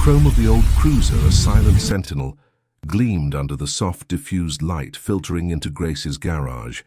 chrome of the old cruiser, a silent sentinel, gleamed under the soft diffused light filtering into Grace's garage.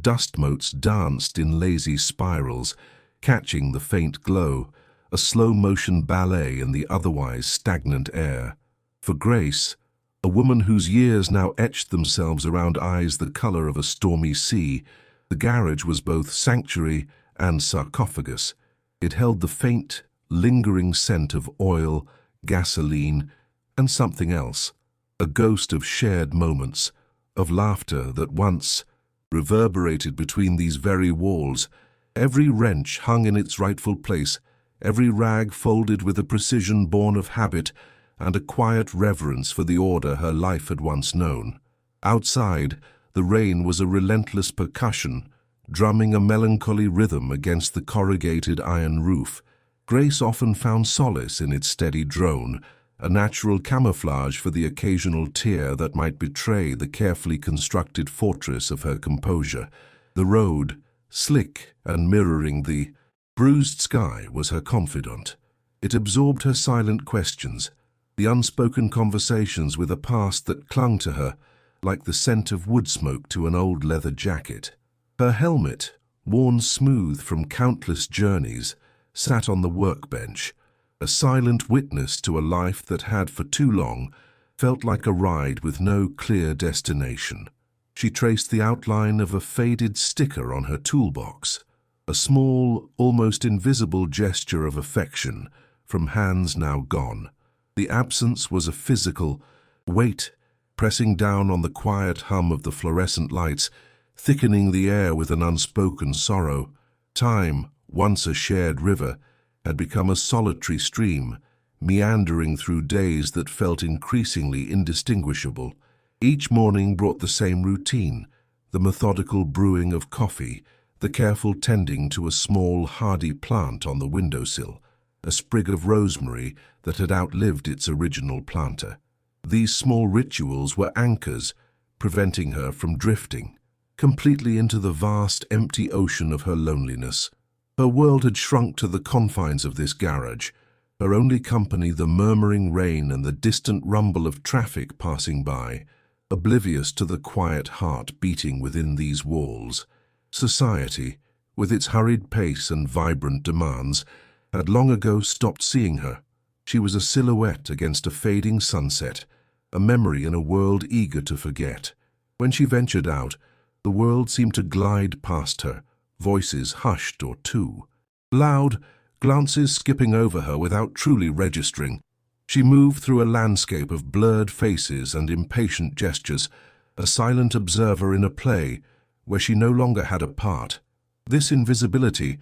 Dust motes danced in lazy spirals, catching the faint glow, a slow-motion ballet in the otherwise stagnant air. For Grace, a woman whose years now etched themselves around eyes the color of a stormy sea, the garage was both sanctuary and sarcophagus. It held the faint, lingering scent of oil, gasoline, and something else, a ghost of shared moments, of laughter that once reverberated between these very walls, every wrench hung in its rightful place, every rag folded with a precision born of habit and a quiet reverence for the order her life had once known. Outside, the rain was a relentless percussion, drumming a melancholy rhythm against the corrugated iron roof. Grace often found solace in its steady drone, a natural camouflage for the occasional tear that might betray the carefully constructed fortress of her composure. The road, slick and mirroring the bruised sky, was her confidant. It absorbed her silent questions, the unspoken conversations with a past that clung to her like the scent of wood smoke to an old leather jacket. Her helmet, worn smooth from countless journeys, sat on the workbench, a silent witness to a life that had for too long felt like a ride with no clear destination. She traced the outline of a faded sticker on her toolbox, a small, almost invisible gesture of affection from hands now gone. The absence was a physical weight pressing down on the quiet hum of the fluorescent lights, thickening the air with an unspoken sorrow. Time, once a shared river, had become a solitary stream, meandering through days that felt increasingly indistinguishable. Each morning brought the same routine, the methodical brewing of coffee, the careful tending to a small, hardy plant on the windowsill, a sprig of rosemary that had outlived its original planter. These small rituals were anchors, preventing her from drifting completely into the vast, empty ocean of her loneliness. Her world had shrunk to the confines of this garage, her only company the murmuring rain and the distant rumble of traffic passing by, oblivious to the quiet heart beating within these walls. Society, with its hurried pace and vibrant demands, had long ago stopped seeing her. She was a silhouette against a fading sunset, a memory in a world eager to forget. When she ventured out, the world seemed to glide past her, voices hushed or too loud, glances skipping over her without truly registering. She moved through a landscape of blurred faces and impatient gestures, a silent observer in a play where she no longer had a part. This invisibility,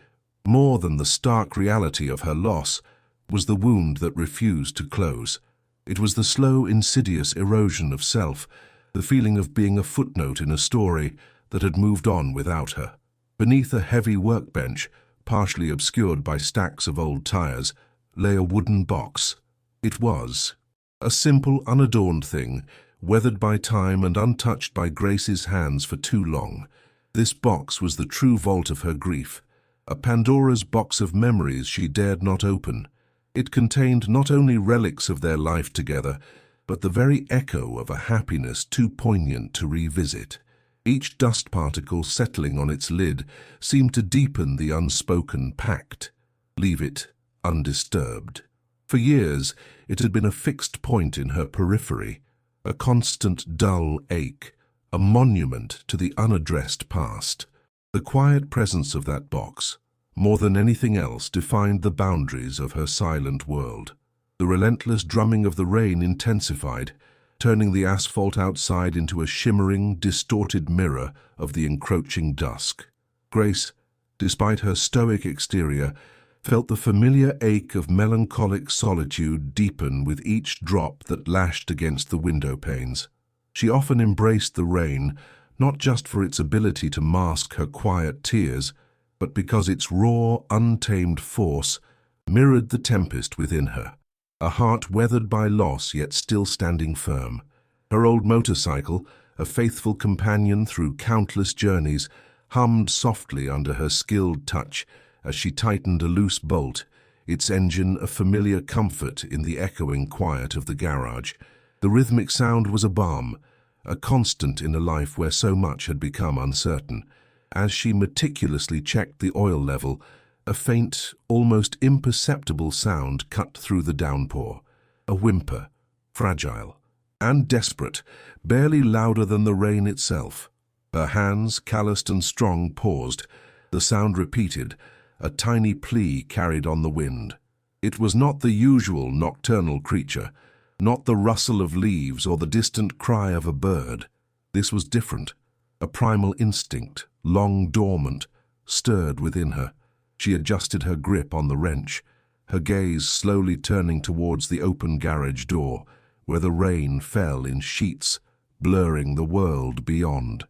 more than the stark reality of her loss, was the wound that refused to close. It was the slow, insidious erosion of self, the feeling of being a footnote in a story that had moved on without her. Beneath a heavy workbench, partially obscured by stacks of old tires, lay a wooden box. It was a simple, unadorned thing, weathered by time and untouched by Grace's hands for too long. This box was the true vault of her grief, a Pandora's box of memories she dared not open. It contained not only relics of their life together, but the very echo of a happiness too poignant to revisit. Each dust particle settling on its lid seemed to deepen the unspoken pact, leave it undisturbed. For years, it had been a fixed point in her periphery, a constant dull ache, a monument to the unaddressed past. The quiet presence of that box, more than anything else, defined the boundaries of her silent world. The relentless drumming of the rain intensified, turning the asphalt outside into a shimmering, distorted mirror of the encroaching dusk. Grace, despite her stoic exterior, felt the familiar ache of melancholic solitude deepen with each drop that lashed against the window panes. She often embraced the rain, not just for its ability to mask her quiet tears, but because its raw, untamed force mirrored the tempest within her. A heart weathered by loss yet still standing firm. Her old motorcycle, a faithful companion through countless journeys, hummed softly under her skilled touch as she tightened a loose bolt, its engine a familiar comfort in the echoing quiet of the garage. The rhythmic sound was a balm, a constant in a life where so much had become uncertain. As she meticulously checked the oil level, a faint, almost imperceptible sound cut through the downpour. A whimper, fragile and desperate, barely louder than the rain itself. Her hands, calloused and strong, paused. The sound repeated, a tiny plea carried on the wind. It was not the usual nocturnal creature, not the rustle of leaves or the distant cry of a bird. This was different. A primal instinct, long dormant, stirred within her. She adjusted her grip on the wrench, her gaze slowly turning towards the open garage door, where the rain fell in sheets, blurring the world beyond.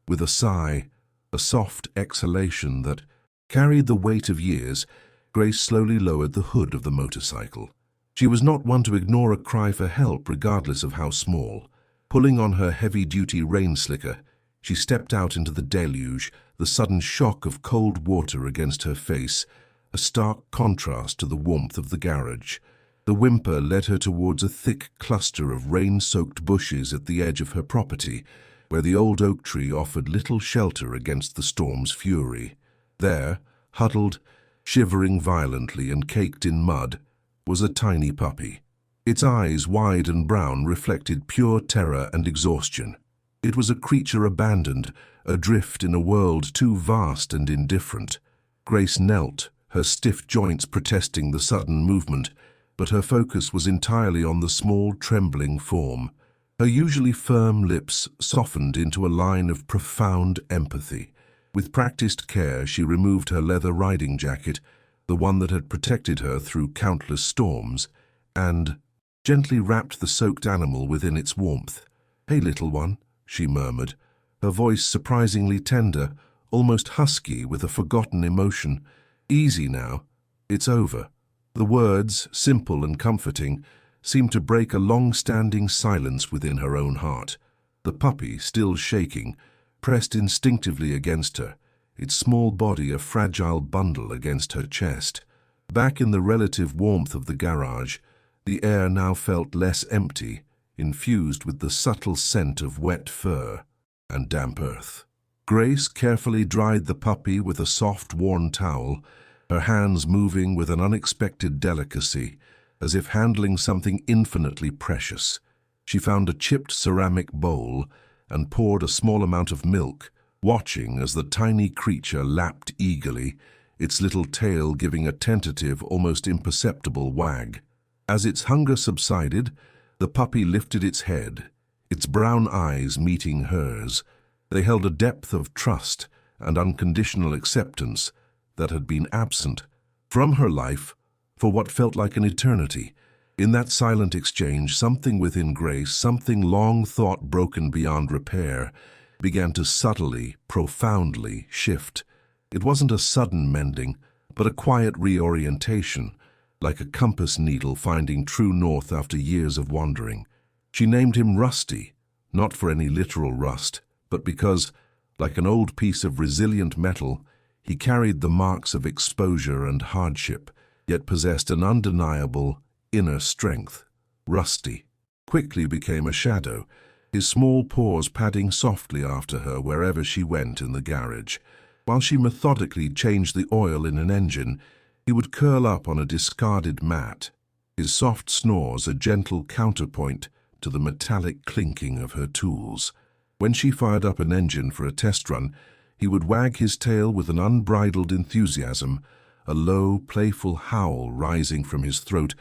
With a sigh, a soft exhalation that carried the weight of years, Grace slowly lowered the hood of the motorcycle. She was not one to ignore a cry for help, regardless of how small. Pulling on her heavy-duty rain slicker, she stepped out into the deluge, the sudden shock of cold water against her face, a stark contrast to the warmth of the garage. The whimper led her towards a thick cluster of rain-soaked bushes at the edge of her property, where the old oak tree offered little shelter against the storm's fury. There, huddled, shivering violently and caked in mud, was a tiny puppy. Its eyes, wide and brown, reflected pure terror and exhaustion. It was a creature abandoned, adrift in a world too vast and indifferent. Grace knelt, her stiff joints protesting the sudden movement, but her focus was entirely on the small, trembling form. Her usually firm lips softened into a line of profound empathy. With practiced care, she removed her leather riding jacket, the one that had protected her through countless storms, and gently wrapped the soaked animal within its warmth. "Hey, little one," she murmured, her voice surprisingly tender, almost husky with a forgotten emotion. "Easy now. It's over." The words, simple and comforting, seemed to break a long-standing silence within her own heart. The puppy, still shaking, pressed instinctively against her, its small body a fragile bundle against her chest. Back in the relative warmth of the garage, the air now felt less empty, infused with the subtle scent of wet fur and damp earth. Grace carefully dried the puppy with a soft, worn towel, her hands moving with an unexpected delicacy, as if handling something infinitely precious. She found a chipped ceramic bowl and poured a small amount of milk, watching as the tiny creature lapped eagerly, its little tail giving a tentative, almost imperceptible wag. As its hunger subsided, the puppy lifted its head, its brown eyes meeting hers. They held a depth of trust and unconditional acceptance that had been absent from her life for what felt like an eternity. In that silent exchange, something within Grace, something long thought broken beyond repair, began to subtly, profoundly shift. It wasn't a sudden mending, but a quiet reorientation, like a compass needle finding true north after years of wandering. She named him Rusty, not for any literal rust, but because, like an old piece of resilient metal, he carried the marks of exposure and hardship, yet possessed an undeniable inner strength. Rusty quickly became a shadow, his small paws padding softly after her wherever she went in the garage. While she methodically changed the oil in an engine, he would curl up on a discarded mat, his soft snores a gentle counterpoint to the metallic clinking of her tools. When she fired up an engine for a test run, he would wag his tail with an unbridled enthusiasm, a low, playful howl rising from his throat,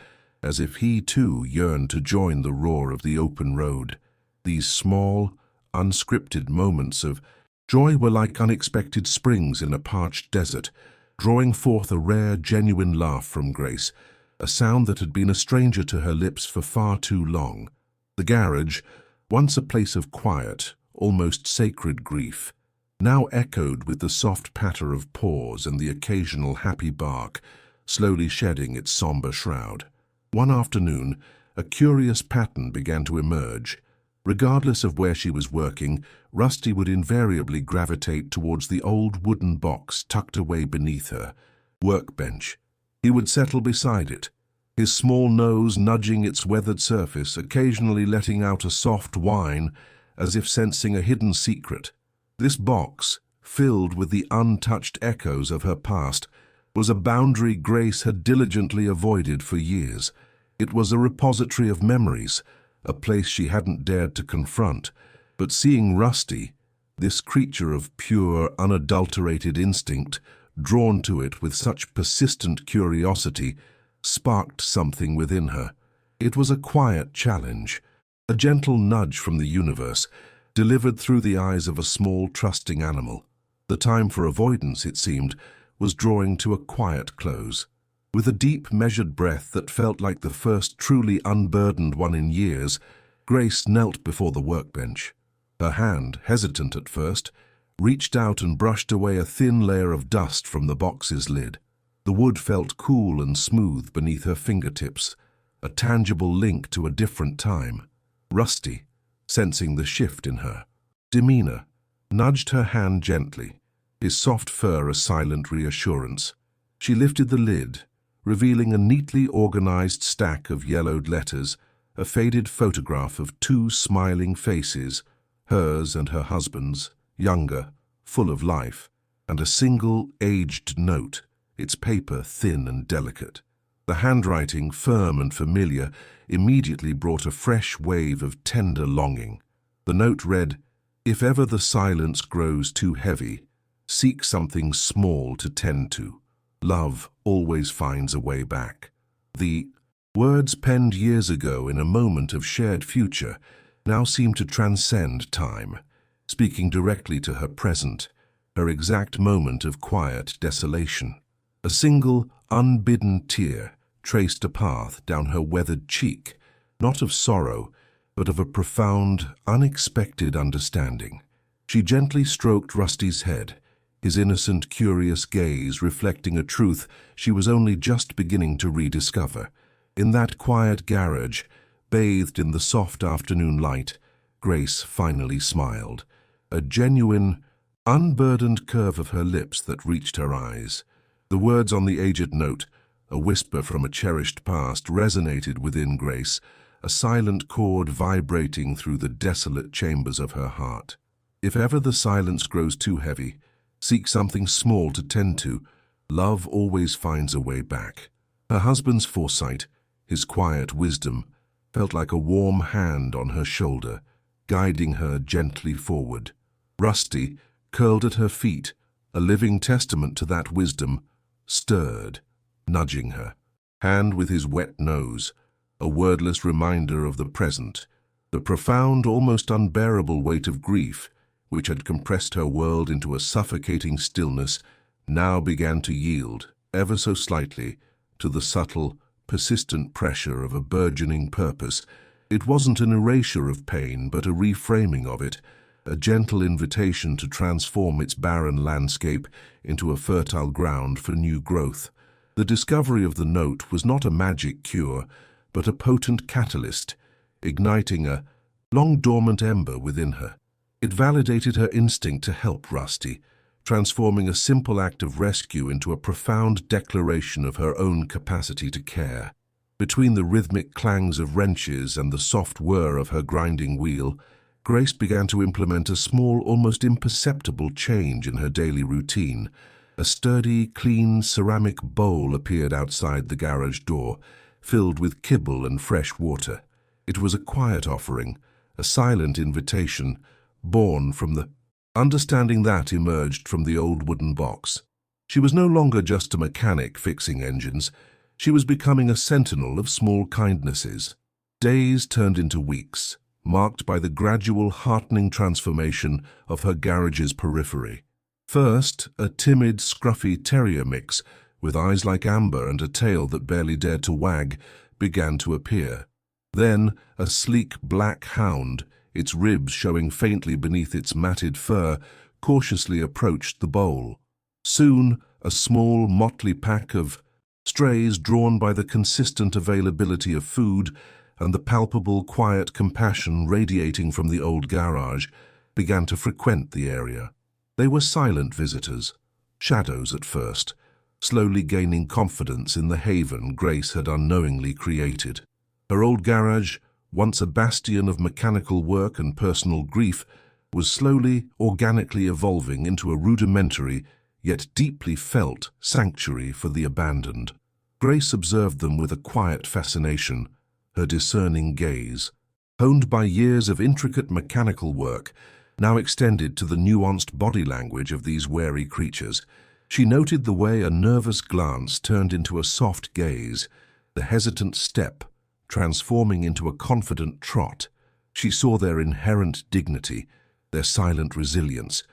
as if he too yearned to join the roar of the open road. These small, unscripted moments of joy were like unexpected springs in a parched desert, drawing forth a rare, genuine laugh from Grace, a sound that had been a stranger to her lips for far too long. The garage, once a place of quiet, almost sacred grief, now echoed with the soft patter of paws and the occasional happy bark, slowly shedding its somber shroud. One afternoon, a curious pattern began to emerge. Regardless of where she was working, Rusty would invariably gravitate towards the old wooden box tucked away beneath her workbench. He would settle beside it, his small nose nudging its weathered surface, occasionally letting out a soft whine as if sensing a hidden secret. This box, filled with the untouched echoes of her past, was a boundary Grace had diligently avoided for years. It was a repository of memories, a place she hadn't dared to confront. But seeing Rusty, this creature of pure, unadulterated instinct, drawn to it with such persistent curiosity, sparked something within her. It was a quiet challenge, a gentle nudge from the universe, delivered through the eyes of a small, trusting animal. The time for avoidance, it seemed, was drawing to a quiet close. With a deep, measured breath that felt like the first truly unburdened one in years, Grace knelt before the workbench. Her hand, hesitant at first, reached out and brushed away a thin layer of dust from the box's lid. The wood felt cool and smooth beneath her fingertips, a tangible link to a different time. Rusty, sensing the shift in her demeanor, nudged her hand gently, his soft fur a silent reassurance. She lifted the lid, revealing a neatly organized stack of yellowed letters, a faded photograph of two smiling faces, hers and her husband's, younger, full of life, and a single aged note, its paper thin and delicate. The handwriting, firm and familiar, immediately brought a fresh wave of tender longing. The note read, "If ever the silence grows too heavy, seek something small to tend to. Love always finds a way back." The words penned years ago in a moment of shared future now seemed to transcend time, speaking directly to her present, her exact moment of quiet desolation. A single, unbidden tear traced a path down her weathered cheek, not of sorrow, but of a profound, unexpected understanding. She gently stroked Rusty's head, his innocent, curious gaze reflecting a truth she was only just beginning to rediscover. In that quiet garage, bathed in the soft afternoon light, Grace finally smiled, a genuine, unburdened curve of her lips that reached her eyes. The words on the aged note, a whisper from a cherished past, resonated within Grace, a silent chord vibrating through the desolate chambers of her heart. If ever the silence grows too heavy, seek something small to tend to. Love always finds a way back. Her husband's foresight, his quiet wisdom, felt like a warm hand on her shoulder, guiding her gently forward. Rusty, curled at her feet, a living testament to that wisdom, stirred, nudging her, hand with his wet nose, a wordless reminder of the present, the profound, almost unbearable weight of grief, which had compressed her world into a suffocating stillness, now began to yield, ever so slightly, to the subtle, persistent pressure of a burgeoning purpose. It wasn't an erasure of pain, but a reframing of it, a gentle invitation to transform its barren landscape into a fertile ground for new growth. The discovery of the note was not a magic cure, but a potent catalyst, igniting a long-dormant ember within her. It validated her instinct to help Rusty, transforming a simple act of rescue into a profound declaration of her own capacity to care. Between the rhythmic clangs of wrenches and the soft whir of her grinding wheel, Grace began to implement a small, almost imperceptible change in her daily routine. A sturdy, clean ceramic bowl appeared outside the garage door, filled with kibble and fresh water. It was a quiet offering, a silent invitation, born from the understanding that emerged from the old wooden box. She was no longer just a mechanic fixing engines. She was becoming a sentinel of small kindnesses. Days turned into weeks, marked by the gradual, heartening transformation of her garage's periphery. First, a timid, scruffy terrier mix, with eyes like amber and a tail that barely dared to wag, began to appear. Then, a sleek black hound, its ribs showing faintly beneath its matted fur, cautiously approached the bowl. Soon, a small, motley pack of strays drawn by the consistent availability of food and the palpable, quiet compassion radiating from the old garage began to frequent the area. They were silent visitors, shadows at first, slowly gaining confidence in the haven Grace had unknowingly created. Her old garage, once a bastion of mechanical work and personal grief, was slowly, organically evolving into a rudimentary, yet deeply felt, sanctuary for the abandoned. Grace observed them with a quiet fascination, her discerning gaze, honed by years of intricate mechanical work, now extended to the nuanced body language of these wary creatures. She noted the way a nervous glance turned into a soft gaze, the hesitant step transforming into a confident trot. She saw their inherent dignity, their silent resilience,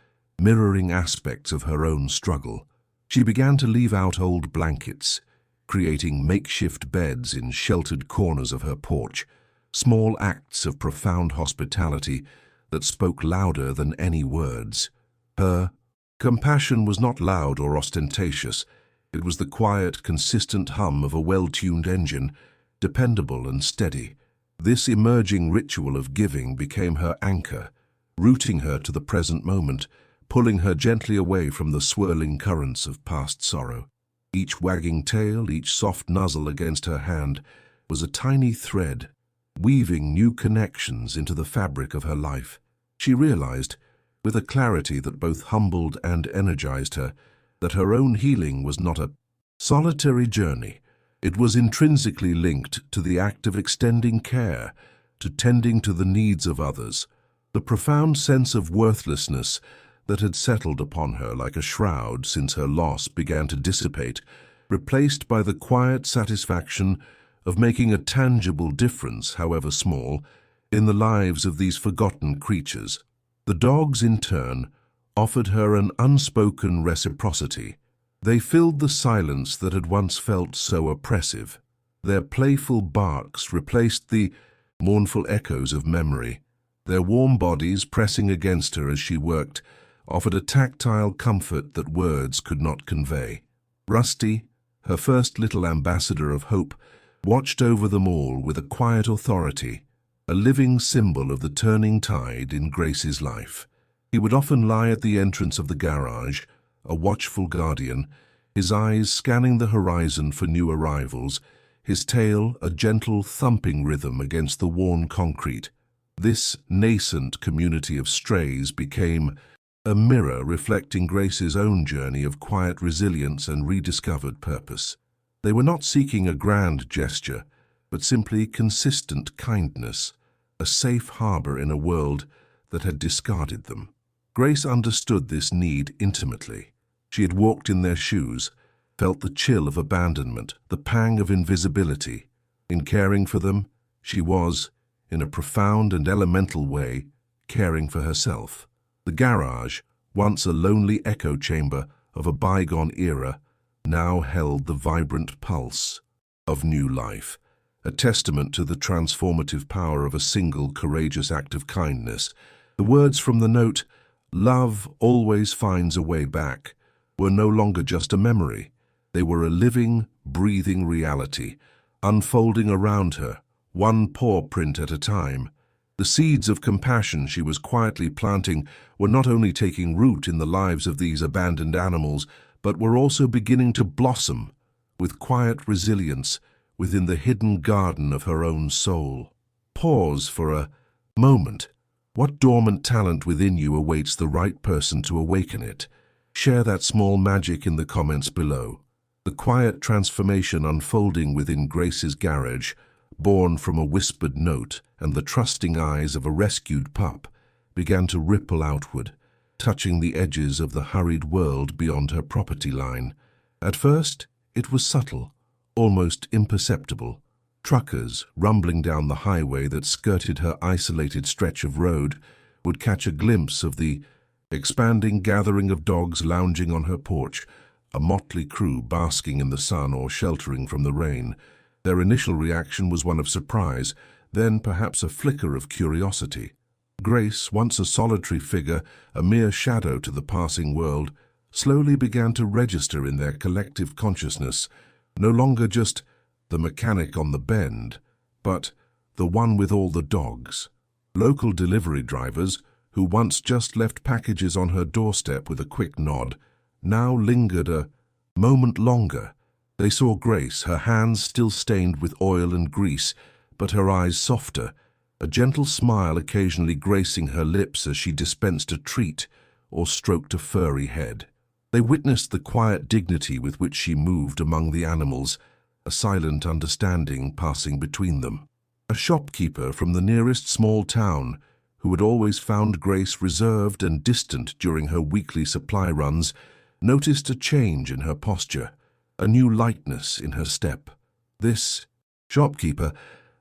mirroring aspects of her own struggle. She began to leave out old blankets, creating makeshift beds in sheltered corners of her porch, small acts of profound hospitality that spoke louder than any words. Her compassion was not loud or ostentatious. It was the quiet, consistent hum of a well-tuned engine, dependable and steady. This emerging ritual of giving became her anchor, rooting her to the present moment, pulling her gently away from the swirling currents of past sorrow. Each wagging tail, each soft nuzzle against her hand, was a tiny thread, weaving new connections into the fabric of her life. She realized, with a clarity that both humbled and energized her, that her own healing was not a solitary journey. It was intrinsically linked to the act of extending care, to tending to the needs of others. The profound sense of worthlessness that had settled upon her like a shroud since her loss began to dissipate, replaced by the quiet satisfaction of making a tangible difference, however small, in the lives of these forgotten creatures. The dogs, in turn, offered her an unspoken reciprocity. They filled the silence that had once felt so oppressive. Their playful barks replaced the mournful echoes of memory. Their warm bodies, pressing against her as she worked, offered a tactile comfort that words could not convey. Rusty, her first little ambassador of hope, watched over them all with a quiet authority, a living symbol of the turning tide in Grace's life. He would often lie at the entrance of the garage, a watchful guardian, his eyes scanning the horizon for new arrivals, his tail a gentle thumping rhythm against the worn concrete. This nascent community of strays became a mirror reflecting Grace's own journey of quiet resilience and rediscovered purpose. They were not seeking a grand gesture, but simply consistent kindness, a safe harbor in a world that had discarded them. Grace understood this need intimately. She had walked in their shoes, felt the chill of abandonment, the pang of invisibility. In caring for them, she was, in a profound and elemental way, caring for herself. The garage, once a lonely echo chamber of a bygone era, now held the vibrant pulse of new life, a testament to the transformative power of a single courageous act of kindness. The words from the note, "Love always finds a way back," were no longer just a memory. They were a living, breathing reality, unfolding around her, one paw print at a time. The seeds of compassion she was quietly planting were not only taking root in the lives of these abandoned animals, but were also beginning to blossom with quiet resilience within the hidden garden of her own soul. Pause for a moment. What dormant talent within you awaits the right person to awaken it? Share that small magic in the comments below. The quiet transformation unfolding within Grace's garage, born from a whispered note and the trusting eyes of a rescued pup, began to ripple outward, touching the edges of the hurried world beyond her property line. At first, it was subtle, almost imperceptible. Truckers, rumbling down the highway that skirted her isolated stretch of road, would catch a glimpse of the expanding gathering of dogs lounging on her porch, a motley crew basking in the sun or sheltering from the rain. Their initial reaction was one of surprise, then perhaps a flicker of curiosity. Grace, once a solitary figure, a mere shadow to the passing world, slowly began to register in their collective consciousness, no longer just the mechanic on the bend, but the one with all the dogs. Local delivery drivers, who once just left packages on her doorstep with a quick nod, now lingered a Moment longer, they saw Grace, her hands still stained with oil and grease, but her eyes softer, a gentle smile occasionally gracing her lips as she dispensed a treat or stroked a furry head. They witnessed the quiet dignity with which she moved among the animals, a silent understanding passing between them. A shopkeeper from the nearest small town, who had always found Grace reserved and distant during her weekly supply runs, noticed a change in her posture, a new lightness in her step. This shopkeeper,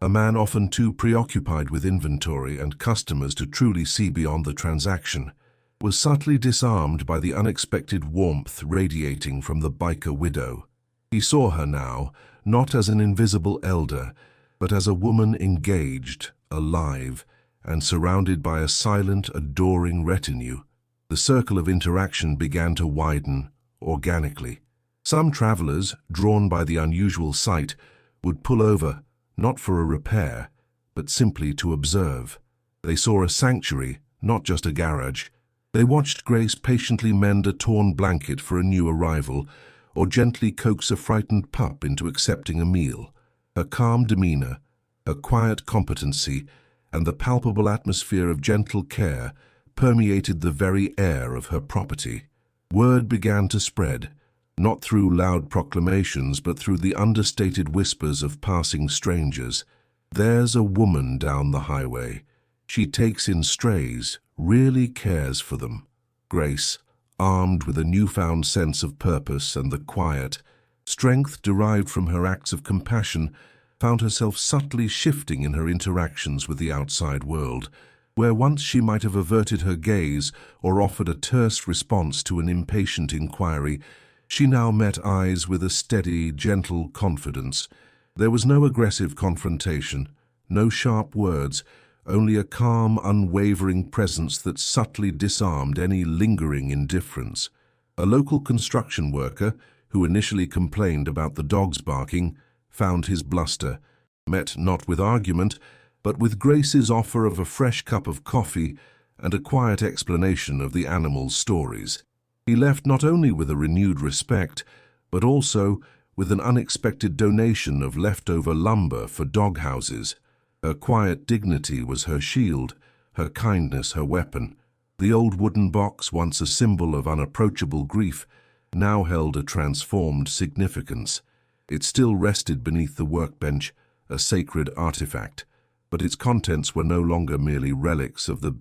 a man often too preoccupied with inventory and customers to truly see beyond the transaction, was subtly disarmed by the unexpected warmth radiating from the biker widow. He saw her now, not as an invisible elder, but as a woman engaged, alive, and surrounded by a silent, adoring retinue. The circle of interaction began to widen organically. Some travelers, drawn by the unusual sight, would pull over, not for a repair, but simply to observe. They saw a sanctuary, not just a garage. They watched Grace patiently mend a torn blanket for a new arrival, or gently coax a frightened pup into accepting a meal. Her calm demeanor, her quiet competency, and the palpable atmosphere of gentle care permeated the very air of her property. Word began to spread, not through loud proclamations, but through the understated whispers of passing strangers. There's a woman down the highway. She takes in strays, really cares for them. Grace, armed with a newfound sense of purpose and the quiet strength derived from her acts of compassion, found herself subtly shifting in her interactions with the outside world. Where once she might have averted her gaze or offered a terse response to an impatient inquiry, she now met eyes with a steady, gentle confidence. There was no aggressive confrontation, no sharp words, only a calm, unwavering presence that subtly disarmed any lingering indifference. A local construction worker, who initially complained about the dogs barking, found his bluster, met not with argument, but with Grace's offer of a fresh cup of coffee and a quiet explanation of the animals' stories. He left not only with a renewed respect, but also with an unexpected donation of leftover lumber for dog houses. Her quiet dignity was her shield, her kindness her weapon. The old wooden box, once a symbol of unapproachable grief, now held a transformed significance. It still rested beneath the workbench, a sacred artifact, but its contents were no longer merely relics of the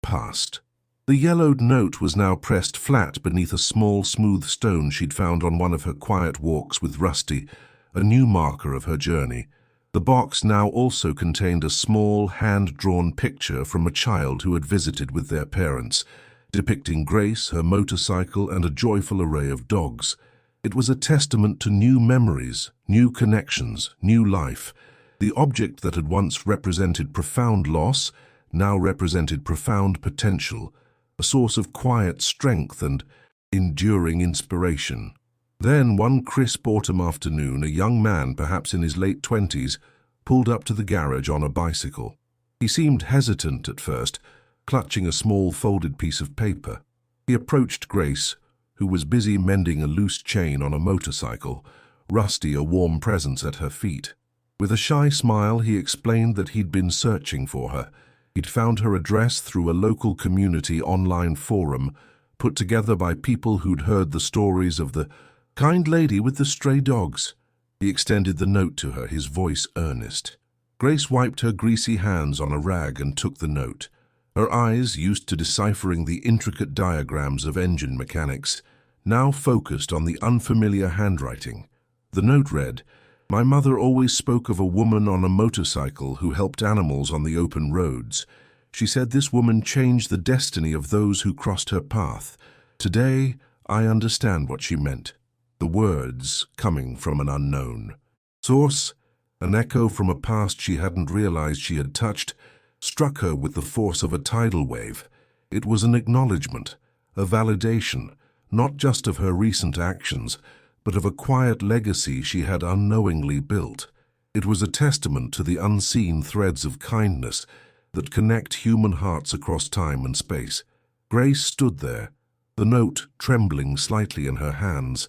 past. The yellowed note was now pressed flat beneath a small, smooth stone she'd found on one of her quiet walks with Rusty, a new marker of her journey. The box now also contained a small, hand-drawn picture from a child who had visited with their parents, depicting Grace, her motorcycle, and a joyful array of dogs. It was a testament to new memories, new connections, new life. The object that had once represented profound loss now represented profound potential, a source of quiet strength and enduring inspiration. Then, one crisp autumn afternoon, a young man, perhaps in his late 20s, pulled up to the garage on a bicycle. He seemed hesitant at first, clutching a small folded piece of paper. He approached Grace, who was busy mending a loose chain on a motorcycle, Rusty a warm presence at her feet. With a shy smile, he explained that he'd been searching for her. He'd found her address through a local community online forum, put together by people who'd heard the stories of the kind lady with the stray dogs. He extended the note to her, his voice earnest. Grace wiped her greasy hands on a rag and took the note. Her eyes, used to deciphering the intricate diagrams of engine mechanics, now focused on the unfamiliar handwriting. The note read, "My mother always spoke of a woman on a motorcycle who helped animals on the open roads. She said this woman changed the destiny of those who crossed her path. Today, I understand what she meant." The words coming from an unknown source, an echo from a past she hadn't realized she had touched, struck her with the force of a tidal wave. It was an acknowledgement, a validation, not just of her recent actions, but of a quiet legacy she had unknowingly built. It was a testament to the unseen threads of kindness that connect human hearts across time and space. Grace stood there, the note trembling slightly in her hands,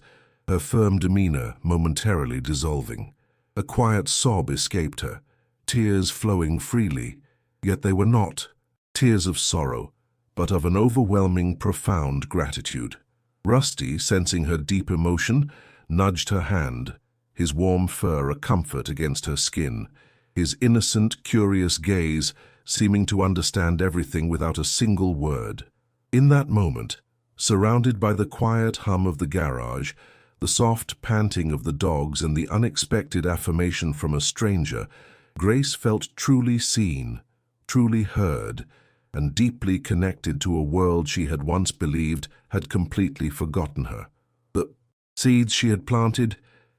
her firm demeanor momentarily dissolving. A quiet sob escaped her, tears flowing freely, yet they were not tears of sorrow, but of an overwhelming, profound gratitude. Rusty, sensing her deep emotion, nudged her hand, his warm fur a comfort against her skin, his innocent, curious gaze seeming to understand everything without a single word. In that moment, surrounded by the quiet hum of the garage, the soft panting of the dogs and the unexpected affirmation from a stranger, Grace felt truly seen, truly heard, and deeply connected to a world she had once believed had completely forgotten her. The seeds she had planted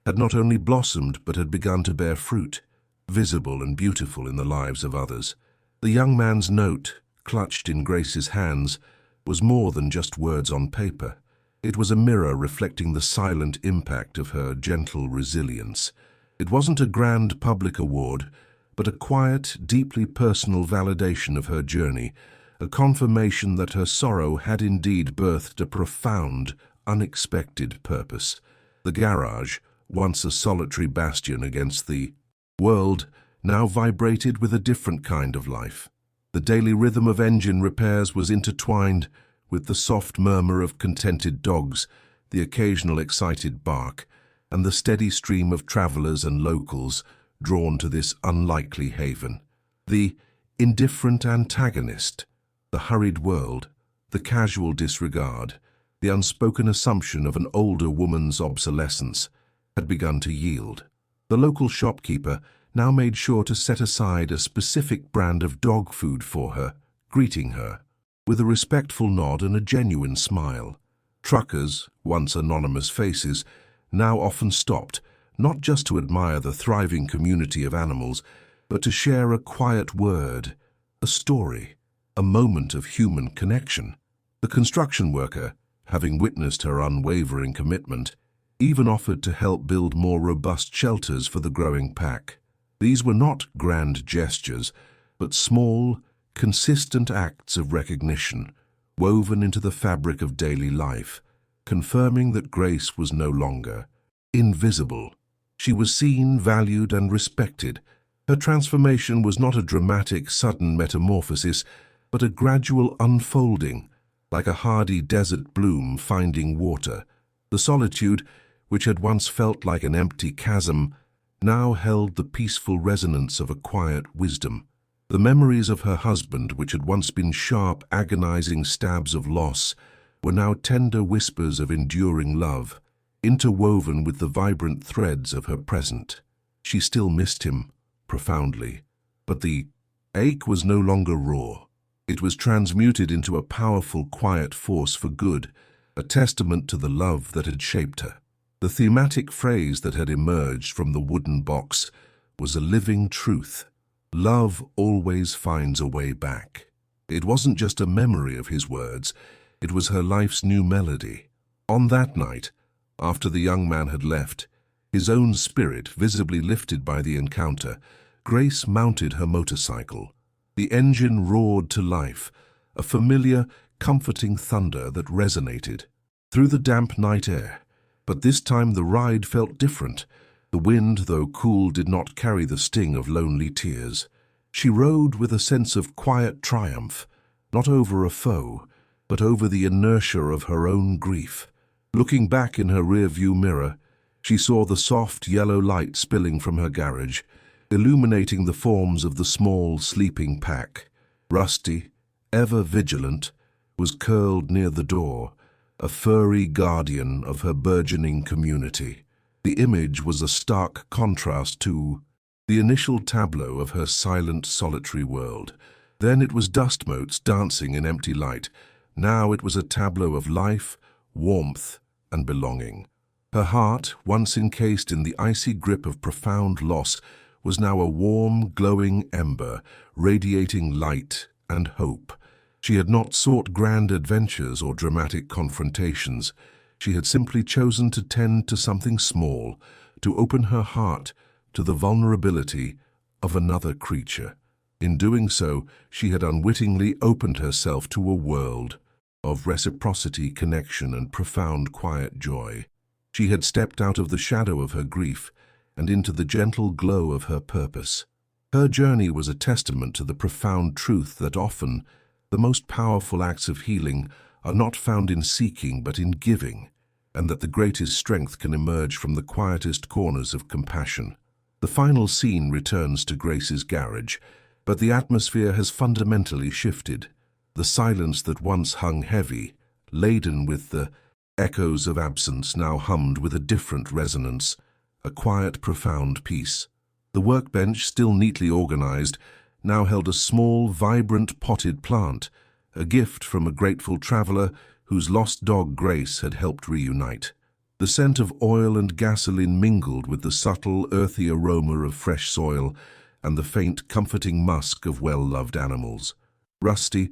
had not only blossomed but had begun to bear fruit, visible and beautiful in the lives of others. The young man's note, clutched in Grace's hands, was more than just words on paper. It was a mirror reflecting the silent impact of her gentle resilience. It wasn't a grand public award, but a quiet, deeply personal validation of her journey, a confirmation that her sorrow had indeed birthed a profound, unexpected purpose. The garage, once a solitary bastion against the world, now vibrated with a different kind of life. The daily rhythm of engine repairs was intertwined with the soft murmur of contented dogs, the occasional excited bark, and the steady stream of travelers and locals drawn to this unlikely haven. The indifferent antagonist, the hurried world, the casual disregard, the unspoken assumption of an older woman's obsolescence, had begun to yield. The local shopkeeper now made sure to set aside a specific brand of dog food for her, greeting her with a respectful nod and a genuine smile. Truckers, once anonymous faces, now often stopped, not just to admire the thriving community of animals, but to share a quiet word, a story, a moment of human connection. The construction worker, having witnessed her unwavering commitment, even offered to help build more robust shelters for the growing pack. These were not grand gestures, but small, consistent acts of recognition, woven into the fabric of daily life, confirming that Grace was no longer invisible. She was seen, valued, and respected. Her transformation was not a dramatic, sudden metamorphosis, but a gradual unfolding, like a hardy desert bloom finding water. The solitude, which had once felt like an empty chasm, now held the peaceful resonance of a quiet wisdom. The memories of her husband, which had once been sharp, agonizing stabs of loss, were now tender whispers of enduring love, interwoven with the vibrant threads of her present. She still missed him, profoundly, but the ache was no longer raw. It was transmuted into a powerful, quiet force for good, a testament to the love that had shaped her. The thematic phrase that had emerged from the wooden box was a living truth. Love always finds a way back. It wasn't just a memory of his words, it was her life's new melody. On that night, after the young man had left, his own spirit visibly lifted by the encounter, Grace mounted her motorcycle. The engine roared to life, a familiar, comforting thunder that resonated through the damp night air. But this time the ride felt different. The wind, though cool, did not carry the sting of lonely tears. She rode with a sense of quiet triumph, not over a foe, but over the inertia of her own grief. Looking back in her rear-view mirror, she saw the soft yellow light spilling from her garage, illuminating the forms of the small, sleeping pack. Rusty, ever vigilant, was curled near the door, a furry guardian of her burgeoning community. The image was a stark contrast to the initial tableau of her silent, solitary world. Then it was dust motes dancing in empty light. Now it was a tableau of life, warmth, and belonging. Her heart, once encased in the icy grip of profound loss, was now a warm, glowing ember, radiating light and hope. She had not sought grand adventures or dramatic confrontations. She had simply chosen to tend to something small, to open her heart to the vulnerability of another creature. In doing so, she had unwittingly opened herself to a world of reciprocity, connection, and profound quiet joy. She had stepped out of the shadow of her grief and into the gentle glow of her purpose. Her journey was a testament to the profound truth that often the most powerful acts of healing are not found in seeking but in giving, and that the greatest strength can emerge from the quietest corners of compassion. The final scene returns to Grace's garage, but the atmosphere has fundamentally shifted. The silence that once hung heavy, laden with the echoes of absence, now hummed with a different resonance, a quiet, profound peace. The workbench, still neatly organized, now held a small, vibrant potted plant, a gift from a grateful traveler whose lost dog Grace had helped reunite. The scent of oil and gasoline mingled with the subtle, earthy aroma of fresh soil and the faint, comforting musk of well-loved animals. Rusty,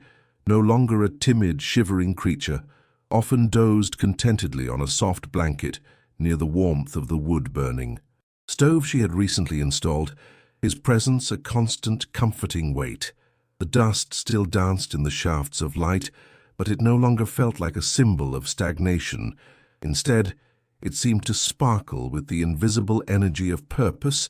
no longer a timid, shivering creature, often dozed contentedly on a soft blanket near the warmth of the wood burning stove she had recently installed, his presence a constant, comforting weight. The dust still danced in the shafts of light, but it no longer felt like a symbol of stagnation. Instead, it seemed to sparkle with the invisible energy of purpose,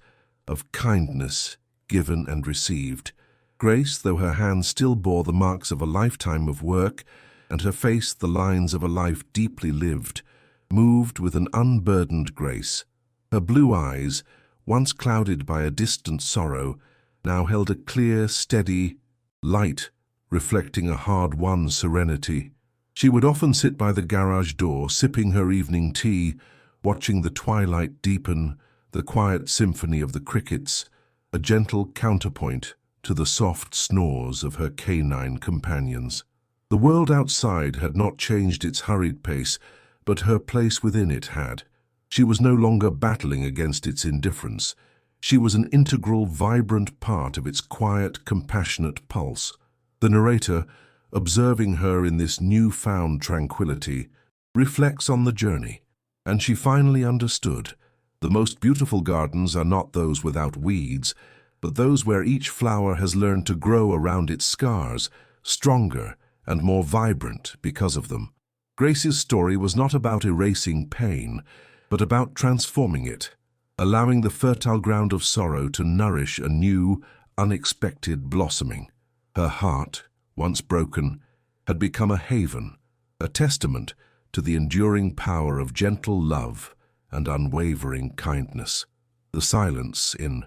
of kindness given and received. Grace, though her hands still bore the marks of a lifetime of work, and her face the lines of a life deeply lived, moved with an unburdened grace. Her blue eyes, once clouded by a distant sorrow, now held a clear, steady light, reflecting a hard-won serenity. She would often sit by the garage door, sipping her evening tea, watching the twilight deepen, the quiet symphony of the crickets, a gentle counterpoint to the soft snores of her canine companions. The world outside had not changed its hurried pace, but her place within it had. She was no longer battling against its indifference. She was an integral, vibrant part of its quiet, compassionate pulse. The narrator, observing her in this new-found tranquility, reflects on the journey, and she finally understood. The most beautiful gardens are not those without weeds, but those where each flower has learned to grow around its scars, stronger and more vibrant because of them. Grace's story was not about erasing pain, but about transforming it, allowing the fertile ground of sorrow to nourish a new, unexpected blossoming. Her heart, once broken, had become a haven, a testament to the enduring power of gentle love and unwavering kindness. The silence in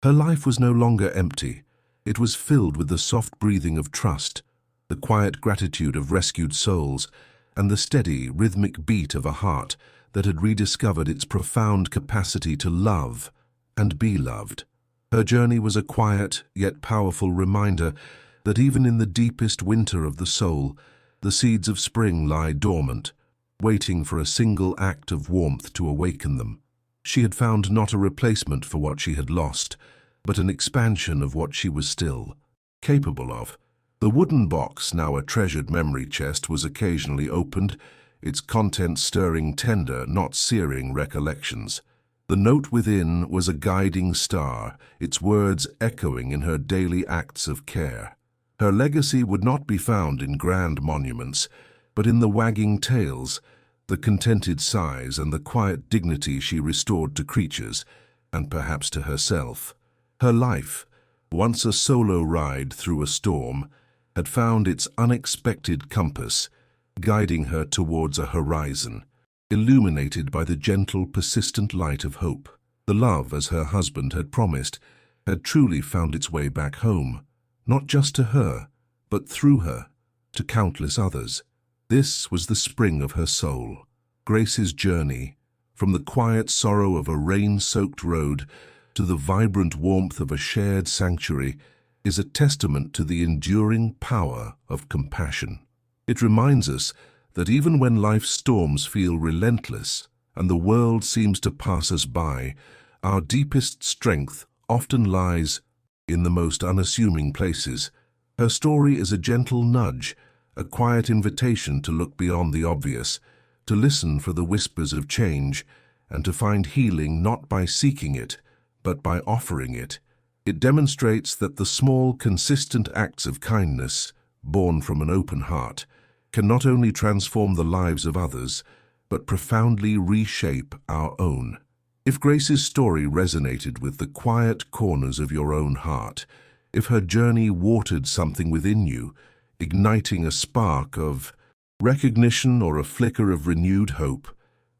her life was no longer empty. It was filled with the soft breathing of trust, the quiet gratitude of rescued souls, and the steady, rhythmic beat of a heart that had rediscovered its profound capacity to love and be loved. Her journey was a quiet yet powerful reminder that even in the deepest winter of the soul, the seeds of spring lie dormant, waiting for a single act of warmth to awaken them. She had found not a replacement for what she had lost, but an expansion of what she was still capable of. The wooden box, now a treasured memory chest, was occasionally opened, its contents stirring tender, not searing recollections. The note within was a guiding star, its words echoing in her daily acts of care. Her legacy would not be found in grand monuments, but in the wagging tails, the contented sighs, and the quiet dignity she restored to creatures, and perhaps to herself. Her life, once a solo ride through a storm, had found its unexpected compass, guiding her towards a horizon, illuminated by the gentle, persistent light of hope. The love, as her husband had promised, had truly found its way back home, not just to her, but through her, to countless others. This was the spring of her soul. Grace's journey, from the quiet sorrow of a rain-soaked road to the vibrant warmth of a shared sanctuary, is a testament to the enduring power of compassion. It reminds us that even when life's storms feel relentless and the world seems to pass us by, our deepest strength often lies in the most unassuming places. Her story is a gentle nudge, a quiet invitation to look beyond the obvious, to listen for the whispers of change, and to find healing not by seeking it, but by offering it. It demonstrates that the small, consistent acts of kindness, born from an open heart, can not only transform the lives of others, but profoundly reshape our own. If Grace's story resonated with the quiet corners of your own heart, if her journey watered something within you, igniting a spark of recognition or a flicker of renewed hope,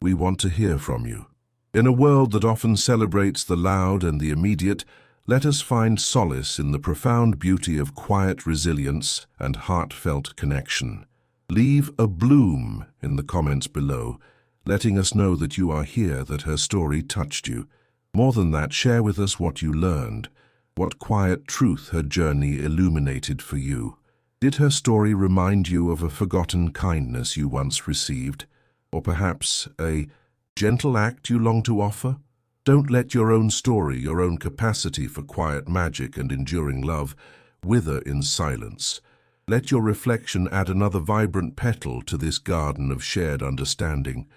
we want to hear from you. In a world that often celebrates the loud and the immediate, let us find solace in the profound beauty of quiet resilience and heartfelt connection. Leave a bloom in the comments below, letting us know that you are here, that her story touched you. More than that, share with us what you learned, what quiet truth her journey illuminated for you. Did her story remind you of a forgotten kindness you once received, or perhaps a gentle act you long to offer? Don't let your own story, your own capacity for quiet magic and enduring love, wither in silence. Let your reflection add another vibrant petal to this garden of shared understanding.